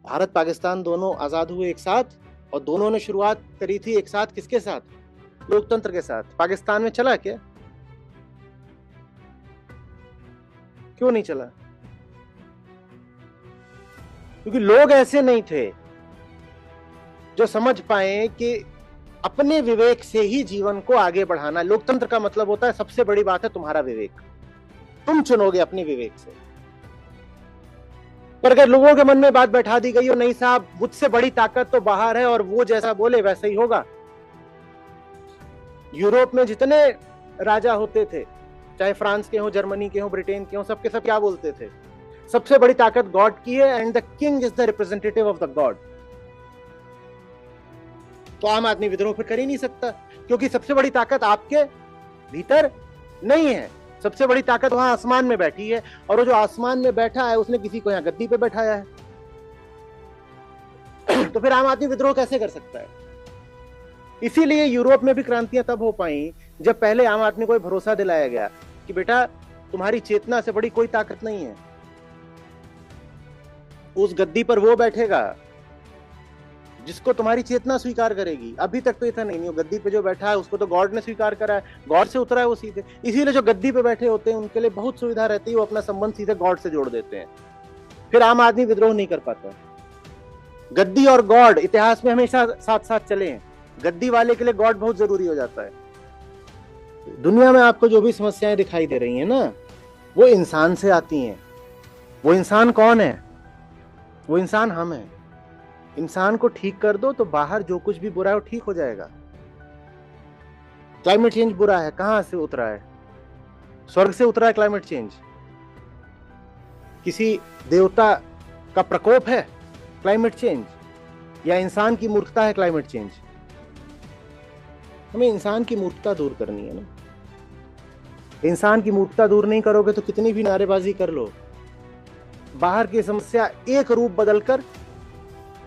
भारत पाकिस्तान दोनों आजाद हुए एक साथ, और दोनों ने शुरुआत करी थी एक साथ, किसके साथ? लोकतंत्र के साथ। पाकिस्तान में चला क्या? क्यों नहीं चला? क्योंकि लोग ऐसे नहीं थे जो समझ पाए कि अपने विवेक से ही जीवन को आगे बढ़ाना। लोकतंत्र का मतलब होता है, सबसे बड़ी बात है तुम्हारा विवेक, तुम चुनोगे अपने विवेक से। पर अगर लोगों के मन में बात बैठा दी गई हो, नहीं साहब मुझसे बड़ी ताकत तो बाहर है और वो जैसा बोले वैसा ही होगा। यूरोप में जितने राजा होते थे, चाहे फ्रांस के हो, जर्मनी के हो, ब्रिटेन के हो, सबके सब क्या बोलते थे? सबसे बड़ी ताकत गॉड की है, and the king is the representative of the God. तो आम आदमी विद्रोह फिर कर ही नहीं सकता, क्योंकि सबसे बड़ी ताकत आपके भीतर नहीं है। सबसे बड़ी ताकत वहां आसमान में बैठी है, और वो जो आसमान में बैठा है उसने किसी को यहां गद्दी पे बैठाया है। तो फिर आम आदमी विद्रोह कैसे कर सकता है? इसीलिए यूरोप में भी क्रांतियां तब हो पाई जब पहले आम आदमी को भरोसा दिलाया गया कि बेटा तुम्हारी चेतना से बड़ी कोई ताकत नहीं है। उस गद्दी पर वो बैठेगा जिसको तुम्हारी चेतना स्वीकार करेगी। अभी तक तो ऐसा नहीं है, गद्दी पे जो बैठा है उसको तो गॉड ने स्वीकार करा है, गॉड से उतरा है वो सीधे। इसीलिए जो गद्दी पे बैठे होते हैं उनके लिए बहुत सुविधा रहती है, वो अपना संबंध सीधे गॉड से जोड़ देते हैं। फिर आम आदमी विद्रोह नहीं कर पाता। गद्दी और गॉड इतिहास में हमेशा साथ साथ चले हैं। गद्दी वाले के लिए गॉड बहुत जरूरी हो जाता है। दुनिया में आपको जो भी समस्याएं दिखाई दे रही हैं ना, वो इंसान से आती हैं। वो इंसान कौन है? वो इंसान हम हैं। इंसान को ठीक कर दो तो बाहर जो कुछ भी बुरा है वो ठीक हो जाएगा। क्लाइमेट चेंज बुरा है, कहां से उतरा है? स्वर्ग से उतरा है क्लाइमेट चेंज? किसी देवता का प्रकोप है क्लाइमेट चेंज, या इंसान की मूर्खता है क्लाइमेट चेंज? हमें इंसान की मूर्खता दूर करनी है ना। इंसान की मूर्खता दूर नहीं करोगे तो कितनी भी नारेबाजी कर लो, बाहर की समस्या एक रूप बदलकर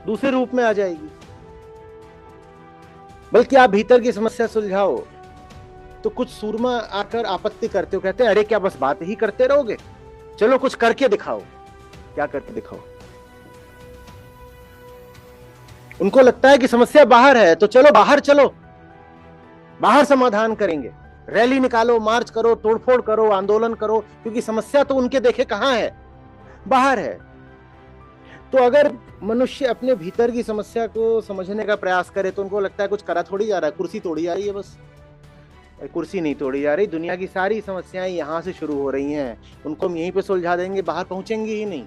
दूसरे रूप में आ जाएगी। बल्कि आप भीतर की समस्या सुलझाओ तो कुछ सूरमा आकर आपत्ति करते हो, कहते हैं अरे क्या बस बात ही करते रहोगे, चलो कुछ करके दिखाओ। क्या करके दिखाओ? उनको लगता है कि समस्या बाहर है, तो चलो बाहर चलो, बाहर समाधान करेंगे। रैली निकालो, मार्च करो, तोड़फोड़ करो, आंदोलन करो, क्योंकि समस्या तो उनके देखे कहां है? बाहर है। तो अगर मनुष्य अपने भीतर की समस्या को समझने का प्रयास करे तो उनको लगता है कुछ करा थोड़ी जा रहा है, कुर्सी तोड़ी जा रही है बस। कुर्सी नहीं तोड़ी जा रही, दुनिया की सारी समस्याएं यहां से शुरू हो रही हैं, उनको हम यहीं पे सुलझा देंगे, बाहर पहुंचेंगे ही नहीं।